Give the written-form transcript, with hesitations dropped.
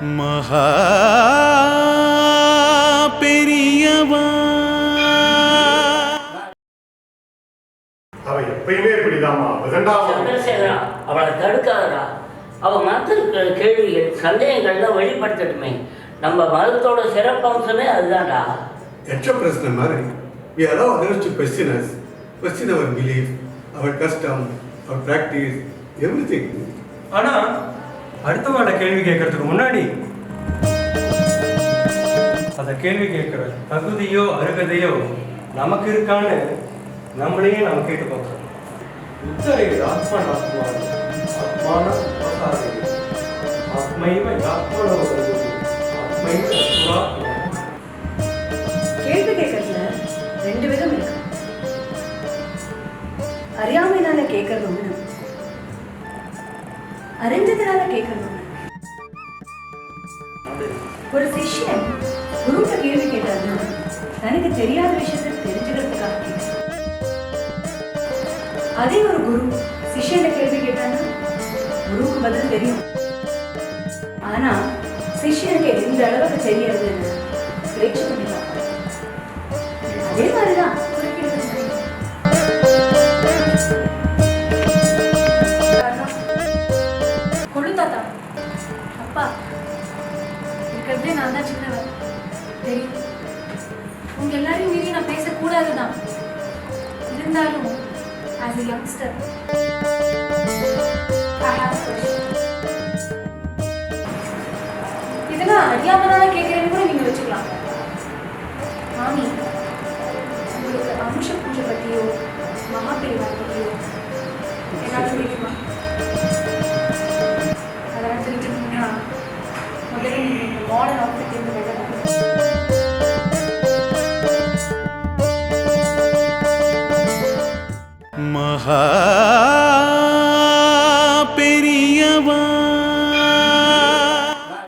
மகா பெரியவா. அவ எப்பயுமே இப்படிதாமா. சந்திரசேகரா, அவளை தடுக்காதடா. அவ மனத்தில் இருக்கிற கேள்விகள் சந்தேகங்கள்லாம் வெளிப்படுத்தட்டுமே. நம்ம மதத்தோட சிறப்பம்சமே அதுதான்டா. பிரச்சனை மாதிரி we allow others to question us, question our belief, our custom, our practice, everything. ஆனா அடுத்தவங்கள கேள்வி கேட்கறதுக்கு முன்னாடி அந்த கேள்வி கேட்கிற தகுதியோ அருகதையோ நமக்கு இருக்கான்னு நம்மளையே நம்ம கேட்டு பார்க்கணும். உத்தரை ஆத்மனாத்மான ஆத்மான ஆத்மைவ ஆத்மனோ ஆத்மைவ சுராத்மா. கேள்வி கேட்கறதுல ரெண்டு விதம் இருக்கு. அறியாமைனால கேட்கறது ஒண்ணு, அறிஞ்சதுனால கேட்கறது ஒண்ணு. ஒரு சிஷ்யன் குருட்ட கேள்வி கேட்டாருன்னா தனக்கு தெரியாத விஷயத்தை தெரிஞ்சுக்கிறதுக்காக கேட்க. அதே ஒரு குரு சிஷ்யனை கேள்வி கேட்டான்னா குருவுக்கு பதில் தெரியும், ஆனா சிஷ்யனுக்கு எந்த அளவுக்கு தெரியறதுன்னு பேச்சு பண்ணிக்கலாம். அதே மாதிரிதான் கொடு தாத்தா. அப்பா இருக்கிறதே நான் தான் சின்னவன் தெரியும். உங்க எல்லாரையும் மீறி நான் பேசக்கூடாதுதான். இருந்தாலும் ஆஸ் எ யங்ஸ்டர் இதெல்லாம் அறியாமனால கேட்கிறேன்னு கூட நீங்க வச்சுக்கலாம். மாமி, உங்களுக்கு அம்ச பூஜை பற்றியோ மகாபெரிவா பற்றியோ ஏதாவது தெரியுமா? அதெல்லாம் தெரிஞ்சுக்கணும்னா முதல்ல நீங்கள் மாடர்ன் அவுட்ஃபிட் இருந்து விடணும். மகா